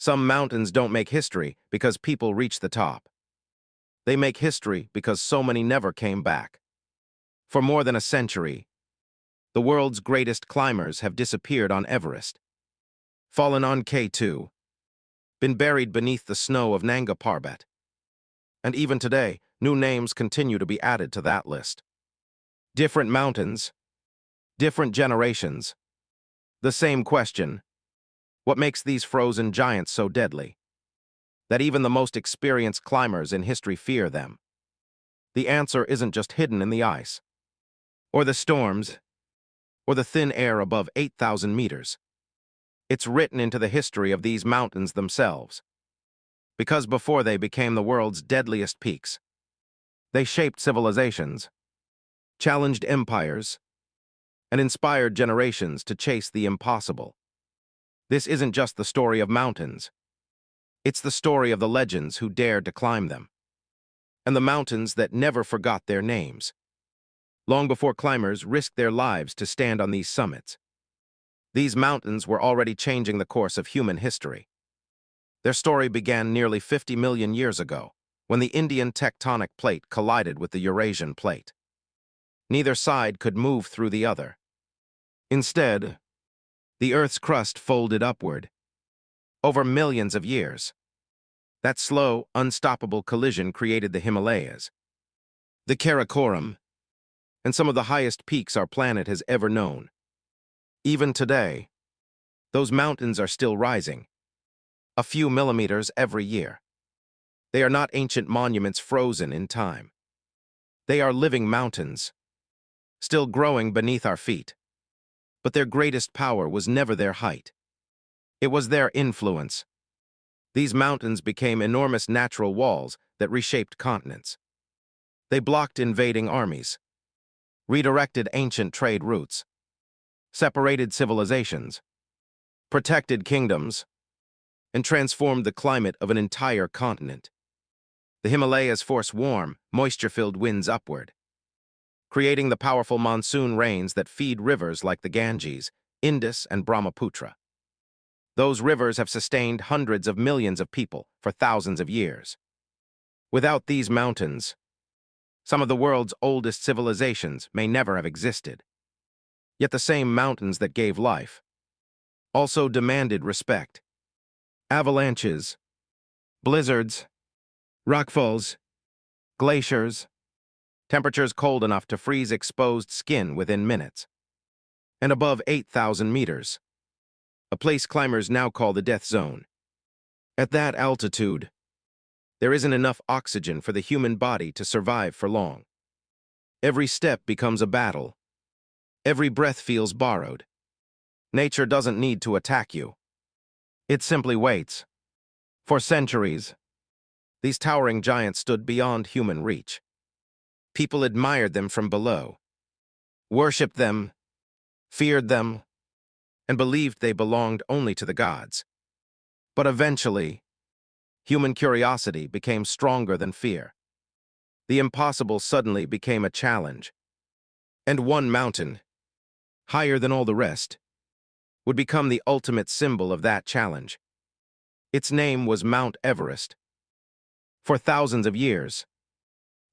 Some mountains don't make history because people reach the top. They make history because so many never came back. For more than a century, the world's greatest climbers have disappeared on Everest, fallen on K2, been buried beneath the snow of Nanga Parbat. And even today, new names continue to be added to that list. Different mountains, different generations. The same question: what makes these frozen giants so deadly that even the most experienced climbers in history fear them? The answer isn't just hidden in the ice, or the storms, or the thin air above 8,000 meters. It's written into the history of these mountains themselves. Because before they became the world's deadliest peaks, they shaped civilizations, challenged empires, and inspired generations to chase the impossible. This isn't just the story of mountains. It's the story of the legends who dared to climb them, and the mountains that never forgot their names, long before climbers risked their lives to stand on these summits. These mountains were already changing the course of human history. Their story began nearly 50 million years ago, when the Indian tectonic plate collided with the Eurasian plate. Neither side could move through the other. Instead, the Earth's crust folded upward. Over millions of years, that slow, unstoppable collision created the Himalayas, the Karakoram, and some of the highest peaks our planet has ever known. Even today, those mountains are still rising, a few millimeters every year. They are not ancient monuments frozen in time. They are living mountains, still growing beneath our feet. But their greatest power was never their height. It was their influence. These mountains became enormous natural walls that reshaped continents. They blocked invading armies, redirected ancient trade routes, separated civilizations, protected kingdoms, and transformed the climate of an entire continent. The Himalayas force warm, moisture-filled winds upward, creating the powerful monsoon rains that feed rivers like the Ganges, Indus, and Brahmaputra. Those rivers have sustained hundreds of millions of people for thousands of years. Without these mountains, some of the world's oldest civilizations may never have existed. Yet the same mountains that gave life also demanded respect. Avalanches, blizzards, rockfalls, glaciers, temperatures cold enough to freeze exposed skin within minutes. And above 8,000 meters, a place climbers now call the death zone. At that altitude, there isn't enough oxygen for the human body to survive for long. Every step becomes a battle. Every breath feels borrowed. Nature doesn't need to attack you. It simply waits. For centuries, these towering giants stood beyond human reach. People admired them from below, worshipped them, feared them, and believed they belonged only to the gods. But eventually, human curiosity became stronger than fear. The impossible suddenly became a challenge. And one mountain, higher than all the rest, would become the ultimate symbol of that challenge. Its name was Mount Everest. For thousands of years,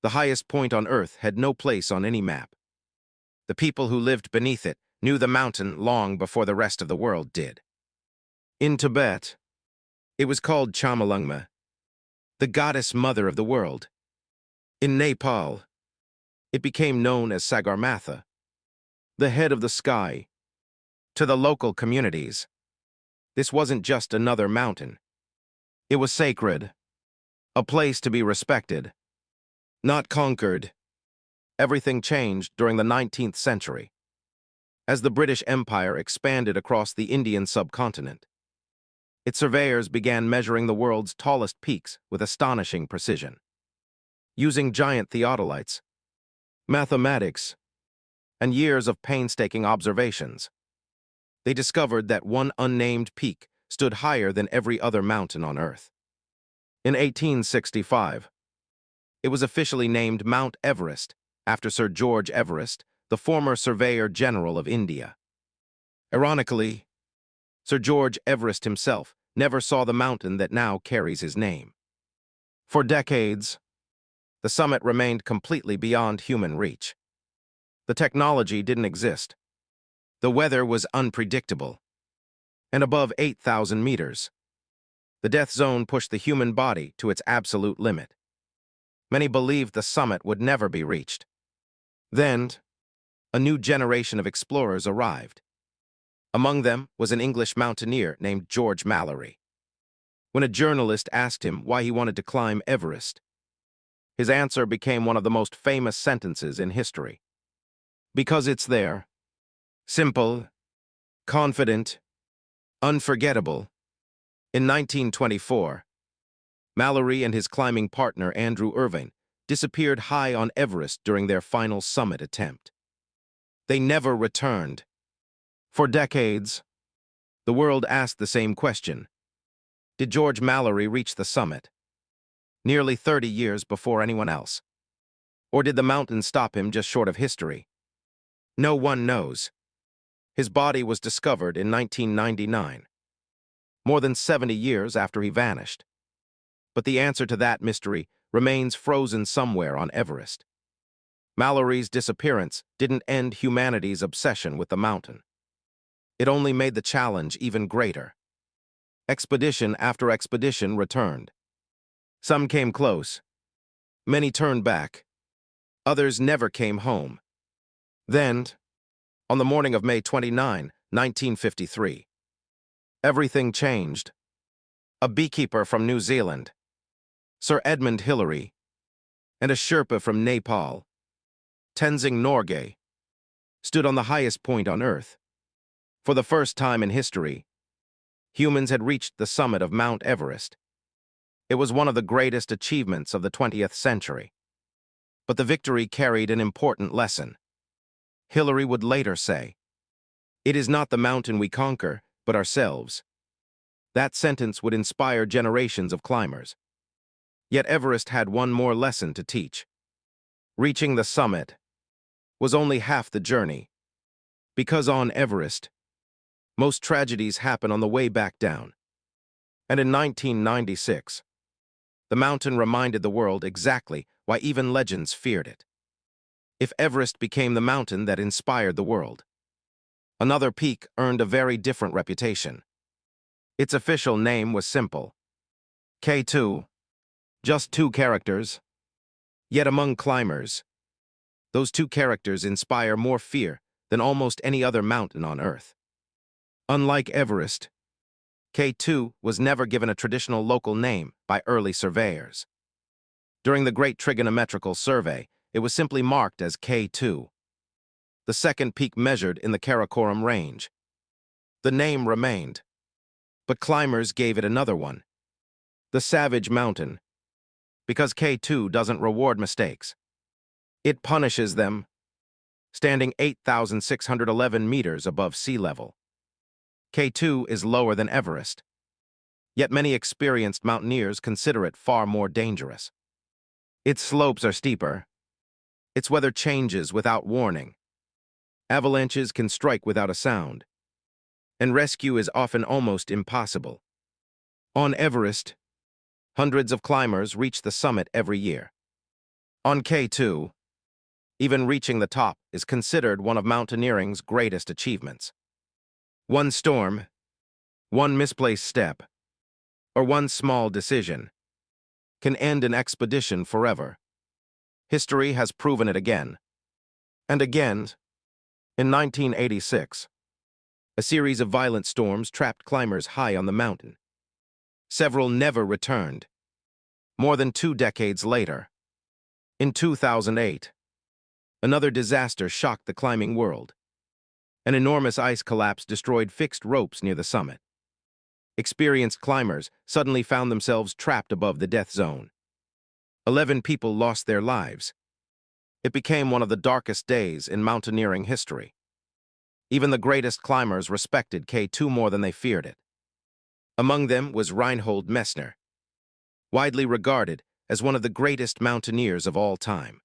the highest point on Earth had no place on any map. The people who lived beneath it knew the mountain long before the rest of the world did. In Tibet, it was called Chamalungma, the goddess mother of the world. In Nepal, it became known as Sagarmatha, the head of the sky. To the local communities, this wasn't just another mountain. It was sacred, a place to be respected, not conquered. Everything changed during the 19th century, as the British Empire expanded across the Indian subcontinent. Its surveyors began measuring the world's tallest peaks with astonishing precision. Using giant theodolites, mathematics, and years of painstaking observations, they discovered that one unnamed peak stood higher than every other mountain on Earth. In 1865, it was officially named Mount Everest after Sir George Everest, the former Surveyor General of India. Ironically, Sir George Everest himself never saw the mountain that now carries his name. For decades, the summit remained completely beyond human reach. The technology didn't exist. The weather was unpredictable. And above 8,000 meters, the death zone pushed the human body to its absolute limit. Many believed the summit would never be reached. Then, a new generation of explorers arrived. Among them was an English mountaineer named George Mallory. When a journalist asked him why he wanted to climb Everest, his answer became one of the most famous sentences in history. Because it's there. Simple, confident, unforgettable. In 1924, Mallory and his climbing partner Andrew Irvine disappeared high on Everest during their final summit attempt. They never returned. For decades, the world asked the same question. Did George Mallory reach the summit? Nearly 30 years before anyone else. Or did the mountain stop him just short of history? No one knows. His body was discovered in 1999, more than 70 years after he vanished. But the answer to that mystery remains frozen somewhere on Everest. Mallory's disappearance didn't end humanity's obsession with the mountain. It only made the challenge even greater. Expedition after expedition returned. Some came close. Many turned back. Others never came home. Then, on the morning of May 29, 1953, everything changed. A beekeeper from New Zealand, Sir Edmund Hillary, and a Sherpa from Nepal, Tenzing Norgay, stood on the highest point on Earth. For the first time in history, humans had reached the summit of Mount Everest. It was one of the greatest achievements of the 20th century. But the victory carried an important lesson. Hillary would later say, "It is not the mountain we conquer, but ourselves." That sentence would inspire generations of climbers. Yet Everest had one more lesson to teach. Reaching the summit was only half the journey. Because on Everest, most tragedies happen on the way back down. And in 1996, the mountain reminded the world exactly why even legends feared it. If Everest became the mountain that inspired the world, another peak earned a very different reputation. Its official name was simple: K2. Just two characters. Yet among climbers, those two characters inspire more fear than almost any other mountain on Earth. Unlike Everest, K2 was never given a traditional local name by early surveyors. During the Great Trigonometrical Survey, it was simply marked as K2, the second peak measured in the Karakoram Range. The name remained, but climbers gave it another one: the Savage Mountain, because K2 doesn't reward mistakes. It punishes them, standing 8,611 meters above sea level. K2 is lower than Everest, yet many experienced mountaineers consider it far more dangerous. Its slopes are steeper. Its weather changes without warning. Avalanches can strike without a sound, and rescue is often almost impossible. On Everest, hundreds of climbers reach the summit every year. On K2, even reaching the top is considered one of mountaineering's greatest achievements. One storm, one misplaced step, or one small decision can end an expedition forever. History has proven it again. And again, in 1986, a series of violent storms trapped climbers high on the mountain. Several never returned. More than 2 decades later, in 2008, another disaster shocked the climbing world. An enormous ice collapse destroyed fixed ropes near the summit. Experienced climbers suddenly found themselves trapped above the death zone. 11 people lost their lives. It became one of the darkest days in mountaineering history. Even the greatest climbers respected K2 more than they feared it. Among them was Reinhold Messner, widely regarded as one of the greatest mountaineers of all time.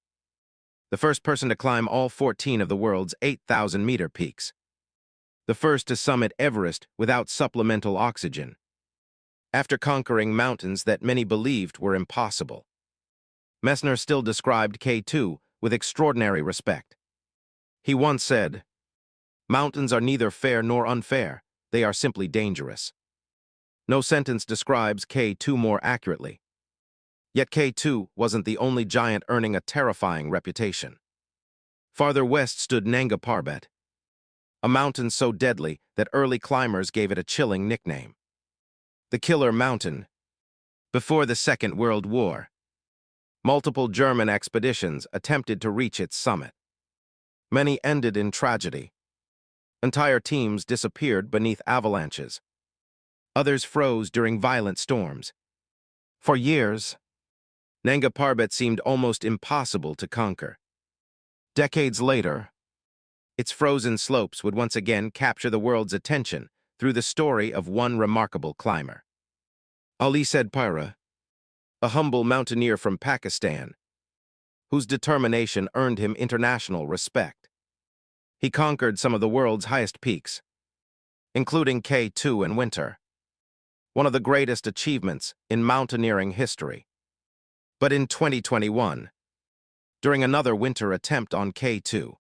The first person to climb all 14 of the world's 8,000-meter peaks. The first to summit Everest without supplemental oxygen. after conquering mountains that many believed were impossible. Messner still described K2 with extraordinary respect. He once said, "Mountains are neither fair nor unfair, they are simply dangerous." No sentence describes K2 more accurately. Yet K2 wasn't the only giant earning a terrifying reputation. Farther west stood Nanga Parbat, a mountain so deadly that early climbers gave it a chilling nickname: the Killer Mountain. Before the Second World War, multiple German expeditions attempted to reach its summit. Many ended in tragedy. Entire teams disappeared beneath avalanches. Others froze during violent storms. For years, Nanga Parbat seemed almost impossible to conquer. Decades later, its frozen slopes would once again capture the world's attention through the story of one remarkable climber. Ali Sedpira, a humble mountaineer from Pakistan, whose determination earned him international respect. He conquered some of the world's highest peaks, including K2 in winter, one of the greatest achievements in mountaineering history. But in 2021, during another winter attempt on K2,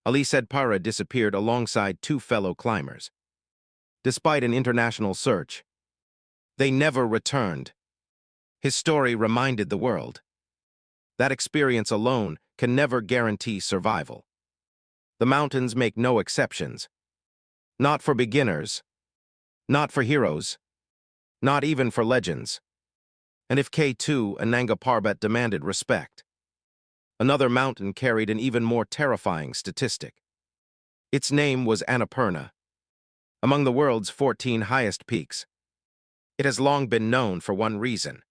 Ali Sedpira disappeared alongside two fellow climbers. Despite an international search, they never returned. His story reminded the world that experience alone can never guarantee survival. The mountains make no exceptions. Not for beginners, not for heroes, not even for legends. And if K2 and Nanga Parbat demanded respect, another mountain carried an even more terrifying statistic. Its name was Annapurna, among the world's 14 highest peaks. It has long been known for one reason.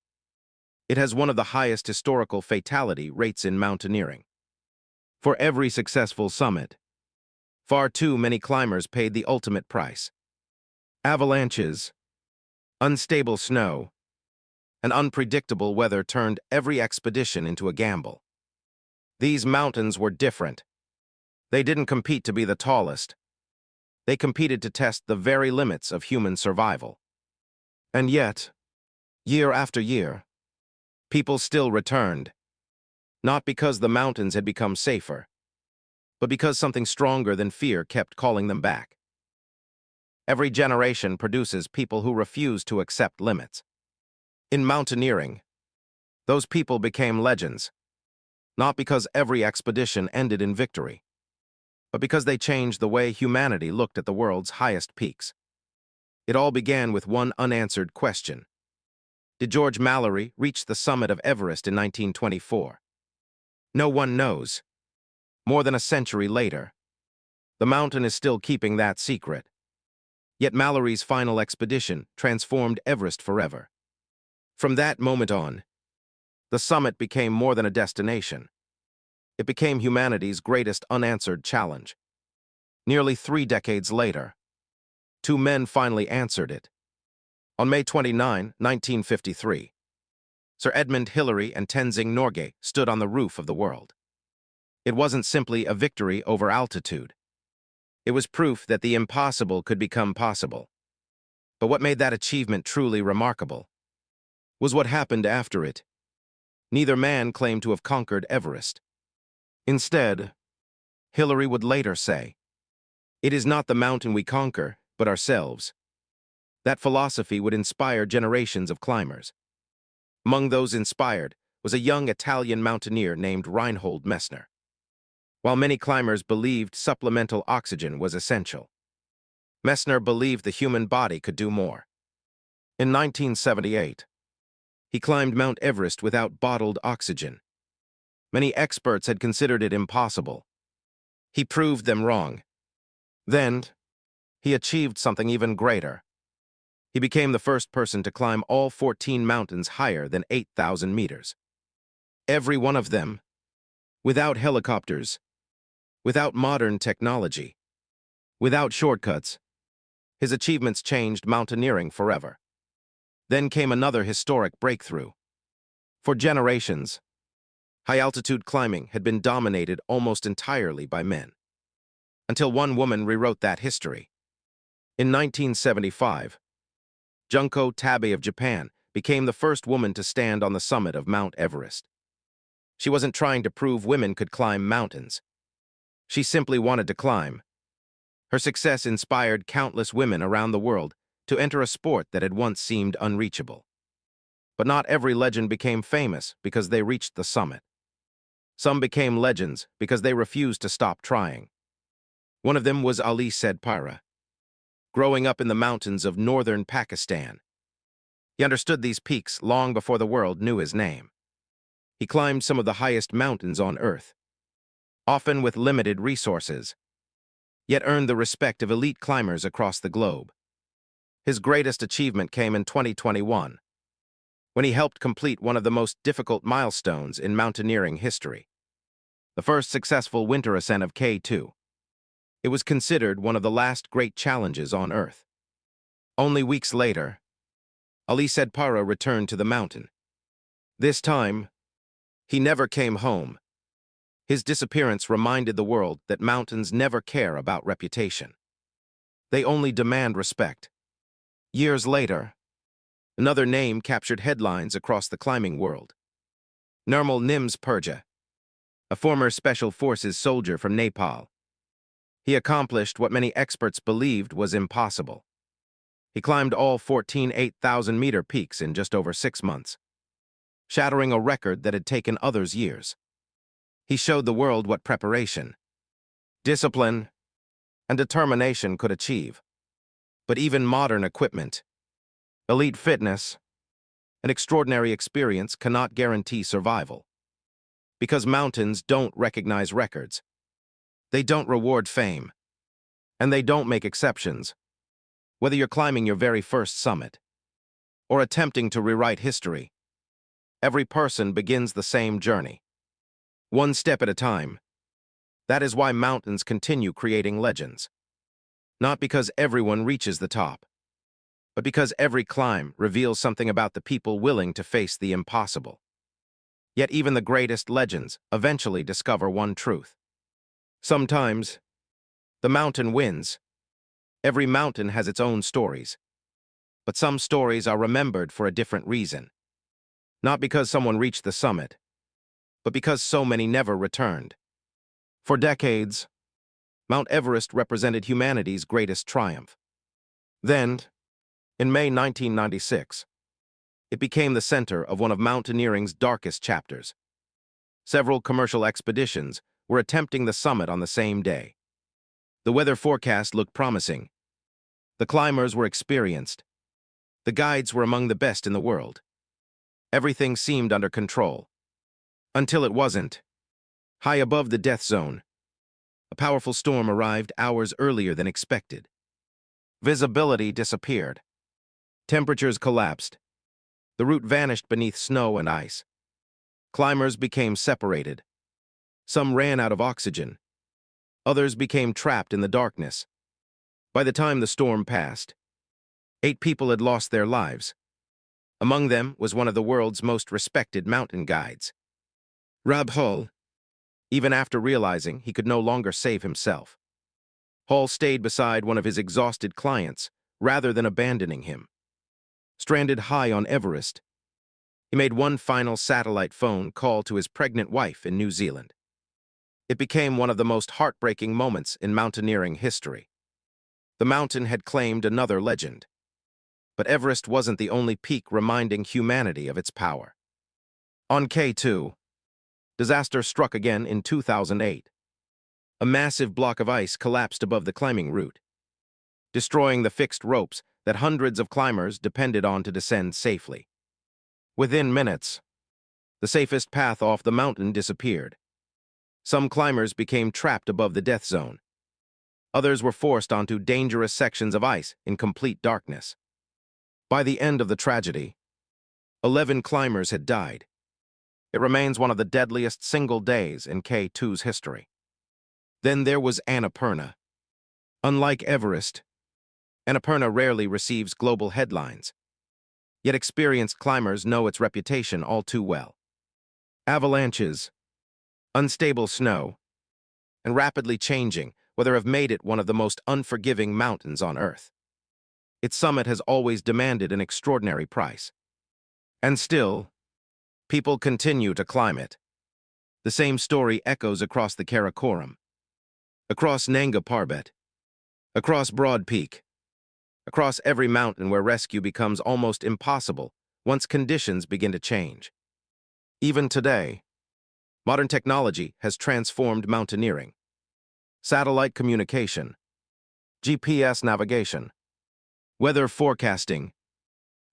It has one of the highest historical fatality rates in mountaineering. For every successful summit, far too many climbers paid the ultimate price. Avalanches, unstable snow, and unpredictable weather turned every expedition into a gamble. These mountains were different. They didn't compete to be the tallest. They competed to test the very limits of human survival. And yet, year after year, people still returned, not because the mountains had become safer, but because something stronger than fear kept calling them back. Every generation produces people who refuse to accept limits. In mountaineering, those people became legends, not because every expedition ended in victory, but because they changed the way humanity looked at the world's highest peaks. It all began with one unanswered question. Did George Mallory reach the summit of Everest in 1924? No one knows. More than a century later, the mountain is still keeping that secret. Yet Mallory's final expedition transformed Everest forever. From that moment on, the summit became more than a destination. It became humanity's greatest unanswered challenge. Nearly 3 decades later, two men finally answered it. On May 29, 1953, Sir Edmund Hillary and Tenzing Norgay stood on the roof of the world. It wasn't simply a victory over altitude. It was proof that the impossible could become possible. But what made that achievement truly remarkable was what happened after it. Neither man claimed to have conquered Everest. Instead, Hillary would later say, "It is not the mountain we conquer, but ourselves." That philosophy would inspire generations of climbers. Among those inspired was a young Italian mountaineer named Reinhold Messner. While many climbers believed supplemental oxygen was essential, Messner believed the human body could do more. In 1978, he climbed Mount Everest without bottled oxygen. Many experts had considered it impossible. He proved them wrong. Then, he achieved something even greater. He became the first person to climb all 14 mountains higher than 8,000 meters. Every one of them, without helicopters, without modern technology, without shortcuts. His achievements changed mountaineering forever. Then came another historic breakthrough. For generations, high-altitude climbing had been dominated almost entirely by men, until one woman rewrote that history. In 1975, Junko Tabe of Japan became the first woman to stand on the summit of Mount Everest. She wasn't trying to prove women could climb mountains. She simply wanted to climb. Her success inspired countless women around the world to enter a sport that had once seemed unreachable. But not every legend became famous because they reached the summit. Some became legends because they refused to stop trying. One of them was Ali Sedpira. Growing up in the mountains of northern Pakistan, he understood these peaks long before the world knew his name. He climbed some of the highest mountains on Earth, often with limited resources, yet earned the respect of elite climbers across the globe. His greatest achievement came in 2021, when he helped complete one of the most difficult milestones in mountaineering history, the first successful winter ascent of K2. It was considered one of the last great challenges on Earth. Only weeks later, Ali Sedpira returned to the mountain. This time, he never came home. His disappearance reminded the world that mountains never care about reputation. They only demand respect. Years later, another name captured headlines across the climbing world. Nirmal Nims Purja, a former Special Forces soldier from Nepal. He accomplished what many experts believed was impossible. He climbed all 14 8,000-meter peaks in just over 6 months, shattering a record that had taken others years. He showed the world what preparation, discipline, and determination could achieve. But even modern equipment, elite fitness, and extraordinary experience cannot guarantee survival. Because mountains don't recognize records, they don't reward fame, and they don't make exceptions. Whether you're climbing your very first summit or attempting to rewrite history, every person begins the same journey, one step at a time. That is why mountains continue creating legends. Not because everyone reaches the top, but because every climb reveals something about the people willing to face the impossible. Yet even the greatest legends eventually discover one truth. Sometimes, the mountain wins. Every mountain has its own stories, but some stories are remembered for a different reason. Not because someone reached the summit, but because so many never returned. For decades, Mount Everest represented humanity's greatest triumph. Then, in May 1996, it became the center of one of mountaineering's darkest chapters. Several commercial expeditions were attempting the summit on the same day. The weather forecast looked promising. The climbers were experienced. The guides were among the best in the world. Everything seemed under control. Until it wasn't. High above the death zone, a powerful storm arrived hours earlier than expected. Visibility disappeared. Temperatures collapsed. The route vanished beneath snow and ice. Climbers became separated. Some ran out of oxygen. Others became trapped in the darkness. By the time the storm passed, 8 people had lost their lives. Among them was one of the world's most respected mountain guides, Rab Hall. Even after realizing he could no longer save himself, Hall stayed beside one of his exhausted clients rather than abandoning him. Stranded high on Everest, he made one final satellite phone call to his pregnant wife in New Zealand. It became one of the most heartbreaking moments in mountaineering history. The mountain had claimed another legend. But Everest wasn't the only peak reminding humanity of its power. On K2, disaster struck again in 2008. A massive block of ice collapsed above the climbing route, destroying the fixed ropes that hundreds of climbers depended on to descend safely. Within minutes, the safest path off the mountain disappeared. Some climbers became trapped above the death zone. Others were forced onto dangerous sections of ice in complete darkness. By the end of the tragedy, 11 climbers had died. It remains one of the deadliest single days in K2's history. Then there was Annapurna. Unlike Everest, Annapurna rarely receives global headlines, yet experienced climbers know its reputation all too well. Avalanches, unstable snow, and rapidly changing weather have made it one of the most unforgiving mountains on Earth. its summit has always demanded an extraordinary price. And still, people continue to climb it. The same story echoes across the Karakoram, across Nanga Parbat, across Broad Peak, across every mountain where rescue becomes almost impossible once conditions begin to change. Even today, modern technology has transformed mountaineering. Satellite communication, GPS navigation, weather forecasting,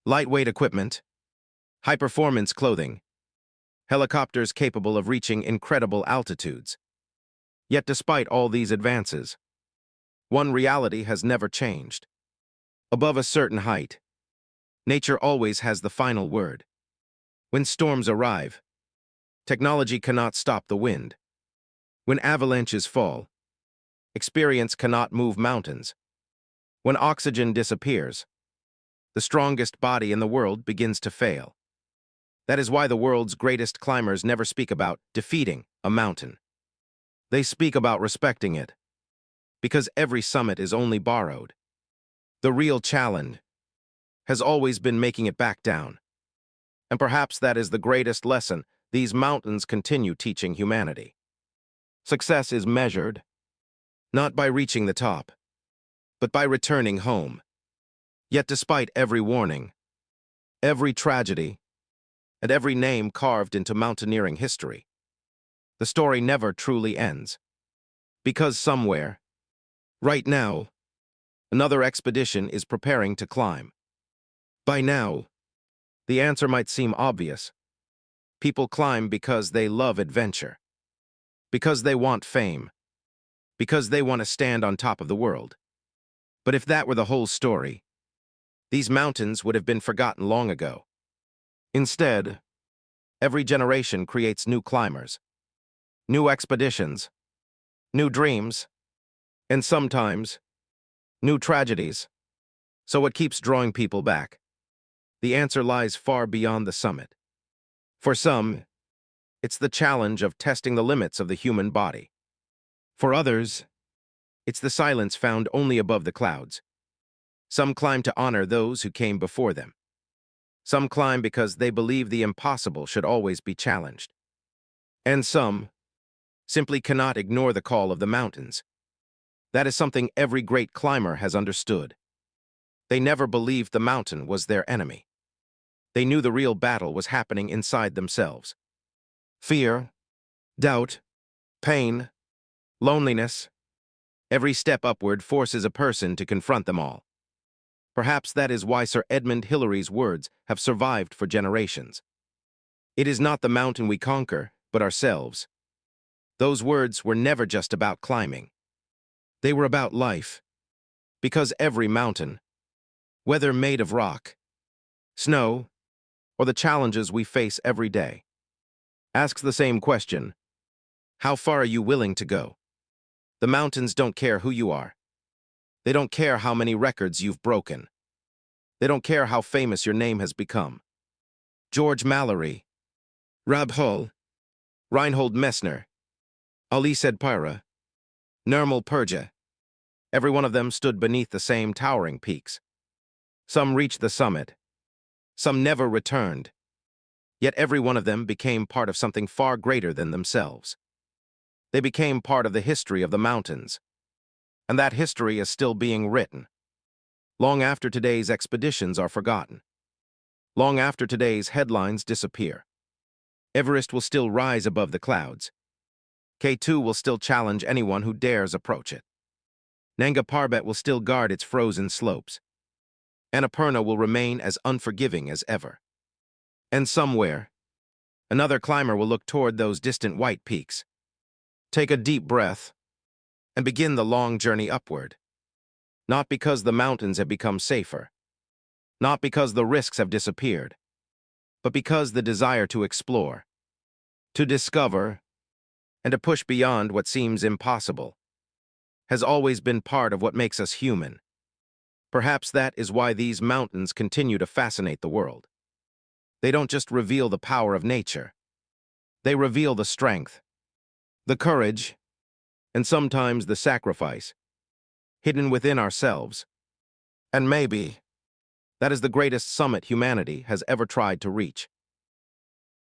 lightweight equipment, high-performance clothing, helicopters capable of reaching incredible altitudes. Yet despite all these advances, one reality has never changed. Above a certain height, nature always has the final word. When storms arrive, technology cannot stop the wind. When avalanches fall, experience cannot move mountains. When oxygen disappears, the strongest body in the world begins to fail. That is why the world's greatest climbers never speak about defeating a mountain. They speak about respecting it, because every summit is only borrowed. The real challenge has always been making it back down. And perhaps that is the greatest lesson these mountains continue teaching humanity. Success is measured not by reaching the top, but by returning home. Yet despite every warning, every tragedy, and every name carved into mountaineering history, the story never truly ends. Because somewhere, right now, another expedition is preparing to climb. By now, the answer might seem obvious. People climb because they love adventure, because they want fame, because they want to stand on top of the world. But if that were the whole story, these mountains would have been forgotten long ago. Instead, every generation creates new climbers, new expeditions, new dreams, and sometimes, new tragedies. So what keeps drawing people back? The answer lies far beyond the summit. For some, it's the challenge of testing the limits of the human body. For others, it's the silence found only above the clouds. Some climb to honor those who came before them. Some climb because they believe the impossible should always be challenged. And some simply cannot ignore the call of the mountains. That is something every great climber has understood. They never believed the mountain was their enemy. They knew the real battle was happening inside themselves. Fear, doubt, pain, loneliness. Every step upward forces a person to confront them all. Perhaps that is why Sir Edmund Hillary's words have survived for generations. It is not the mountain we conquer, but ourselves. Those words were never just about climbing. They were about life. Because every mountain, whether made of rock, snow, or the challenges we face every day, asks the same question: how far are you willing to go? The mountains don't care who you are. They don't care how many records you've broken. They don't care how famous your name has become. George Mallory, Rab Hull, Reinhold Messner, Ali Sedpira, Nirmal Purja. Every one of them stood beneath the same towering peaks. Some reached the summit. Some never returned. Yet every one of them became part of something far greater than themselves. They became part of the history of the mountains. And that history is still being written. Long after today's expeditions are forgotten. Long after today's headlines disappear. Everest will still rise above the clouds. K2 will still challenge anyone who dares approach it. Nanga Parbat will still guard its frozen slopes. Annapurna will remain as unforgiving as ever. And somewhere, another climber will look toward those distant white peaks, take a deep breath, and begin the long journey upward. Not because the mountains have become safer, not because the risks have disappeared, but because the desire to explore, to discover, and to push beyond what seems impossible has always been part of what makes us human. Perhaps that is why these mountains continue to fascinate the world. They don't just reveal the power of nature. They reveal the strength, the courage, and sometimes the sacrifice hidden within ourselves. And maybe that is the greatest summit humanity has ever tried to reach.